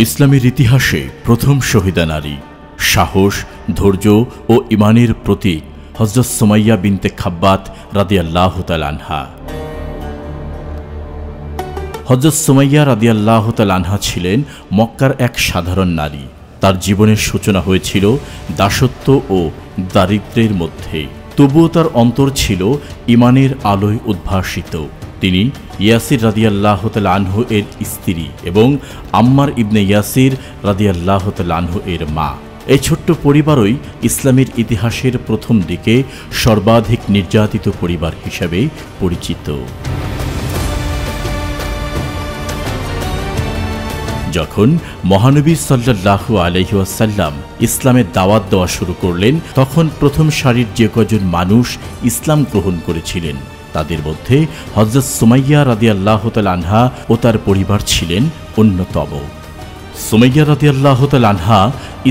ইসলামের ইতিহাসে প্রথম শহীদা নারী, সাহস, ধৈর্য ও ঈমানের প্রতীক হযরত সুমাইয়া বিনতে খাব্বাত রাদিয়াল্লাহু তাআলা আনহা। হযরত সুমাইয়া রাদিয়াল্লাহু তাআলা আনহা ছিলেন মক্কার এক সাধারণ নারী। তার জীবনের সূচনা হয়েছিল দাসত্ব ও দারিদ্র্যের মধ্যে, তবুও তার অন্তর ছিল ঈমানের আলোয় উদ্ভাসিত। তিনি ইয়াসির রাদিয়াল্লাহু তাআলা আনহু এর স্ত্রী এবং আম্মার ইবনে ইয়াসির রাদিয়াল্লাহু তাআলা আনহু এর মা। এই ছোট্ট পরিবারই ইসলামের ইতিহাসের প্রথম দিকে সর্বাধিক নির্যাতিত পরিবার হিসেবে পরিচিত। যখন মহানবী সাল্লাল্লাহু আলাইহি ওয়াসাল্লাম ইসলামের দাওয়াত দেওয়া শুরু করলেন, তখন প্রথম সারির যে কজন মানুষ ইসলাম গ্রহণ করেছিলেন তাদের মধ্যে হযরত সুমাইয়া রাদিয়াল্লাহু তাআলা আনহা ও তার পরিবার ছিলেন অন্যতম। সুমাইয়া রাদিয়াল্লাহু তাআলা আনহা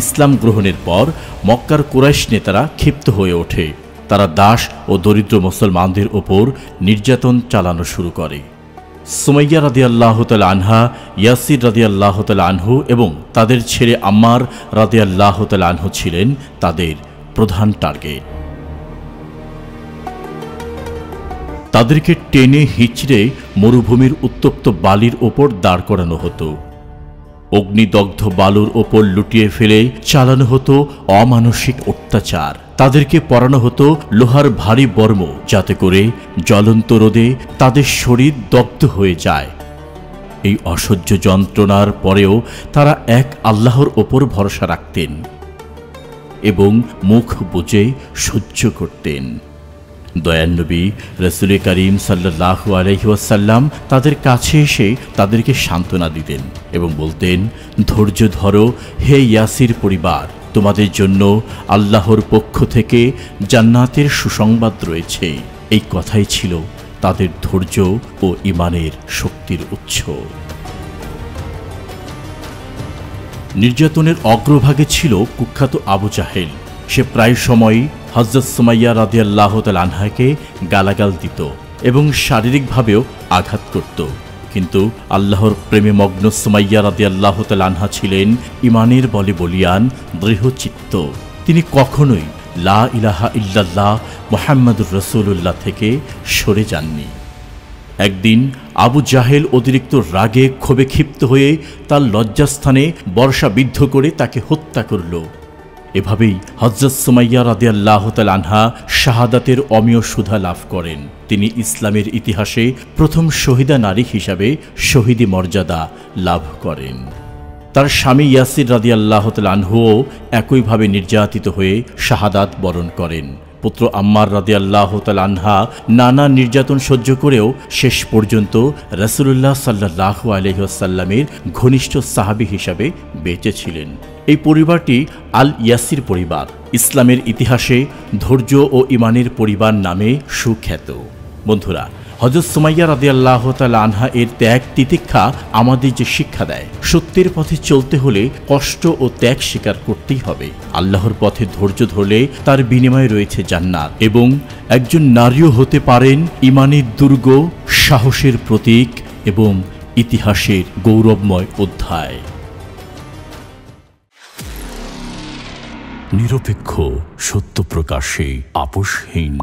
ইসলাম গ্রহণের পর মক্কার কুরাইশ নেতারা ক্ষিপ্ত হয়ে ওঠে। তারা দাস ও দরিদ্র মুসলমানদের ওপর নির্যাতন চালানো শুরু করে। সুমাইয়া রাদিয়াল্লাহু তাআলা আনহা, ইয়াসির রাদিয়াল্লাহু তাআলা আনহু এবং তাদের ছেলে আম্মার রাদিয়াল্লাহু তাআলা আনহু ছিলেন তাদের প্রধান টার্গেট। তাদেরকে টেনে হিচড়ে মরুভূমির উত্তপ্ত বালির ওপর দাঁড় করানো হতো। অগ্নিদগ্ধ বালুর ওপর লুটিয়ে ফেলে চালানো হতো অমানসিক অত্যাচার। তাদেরকে পরানো হতো লোহার ভারী বর্ম, যাতে করে জ্বলন্ত রোদে তাদের শরীর দগ্ধ হয়ে যায়। এই অসহ্য যন্ত্রণার পরেও তারা এক আল্লাহর ওপর ভরসা রাখতেন এবং মুখ বুজে সহ্য করতেন। দয়ার নবী রাসূল করিম সাল্লাল্লাহু আলাইহি ওয়াসাল্লাম তাদের কাছে এসে তাদেরকে সান্ত্বনা দিতেন এবং বলতেন, ধৈর্য ধরো হে ইয়াসির পরিবার, তোমাদের জন্য আল্লাহর পক্ষ থেকে জান্নাতের সুসংবাদ রয়েছে। এই কথাই ছিল তাদের ধৈর্য ও ঈমানের শক্তির উৎস। নির্যাতনের অগ্রভাগে ছিল কুখ্যাত আবু জাহেল। সে প্রায় সময়ই হযরত সুমাইয়া রাদিয়াল্লাহু তাআলা আনহাকে গালাগাল দিত এবং শারীরিকভাবেও আঘাত করত। কিন্তু আল্লাহর প্রেমে মগ্ন সুমাইয়া রাদিয়াল্লাহু তাআলা আনহা ছিলেন ঈমানের বলে বলিয়ান, দৃঢ়চিত্ত। তিনি কখনোই লা ইলাহা ইল্লাল্লাহ মুহাম্মাদুর রাসূলুল্লাহ থেকে সরে যাননি। একদিন আবু জাহেল অতিরিক্ত রাগে ক্ষোভে ক্ষিপ্ত হয়ে তার লজ্জাস্থানে বর্ষা বিদ্ধ করে তাকে হত্যা করল। এভাবেই হযরত সুমাইয়া রাদিয়াল্লাহু তাআলা আনহা শাহাদাতের অমীয় সুধা লাভ করেন। তিনি ইসলামের ইতিহাসে প্রথম শহীদা নারী হিসাবে শহীদি মর্যাদা লাভ করেন। তার স্বামী ইয়াসির রাদিয়াল্লাহু তাআলা আনহুও একইভাবে নির্যাতিত হয়ে শাহাদাত বরণ করেন। পুত্র আম্মার রাদিয়াল্লাহু তাআলা আনহা নানা নির্যাতন সহ্য করেও শেষ পর্যন্ত রাসূলুল্লাহ সাল্লাল্লাহু আলাইহি ওয়াসাল্লামের ঘনিষ্ঠ সাহাবী হিসাবে বেঁচে ছিলেন। এই পরিবারটি আল ইয়াসির পরিবার, ইসলামের ইতিহাসে ধৈর্য ও ঈমানের পরিবার নামে সুখ্যাত। বন্ধুরা, হযরত সুমাইয়া রাদিয়াল্লাহু তাআলা আনহা এর ত্যাগ তিতিক্ষা আমাদের যে শিক্ষা দেয়, সত্যের পথে চলতে হলে কষ্ট ও ত্যাগ স্বীকার করতেই হবে। আল্লাহর পথে ধৈর্য ধরলে তার বিনিময়ে রয়েছে জান্নাত এবং একজন নারীও হতে পারেন ঈমানের দুর্গ, সাহসের প্রতীক এবং ইতিহাসের গৌরবময় অধ্যায়। নিরপেক্ষ, সত্য প্রকাশে আপোষহীন।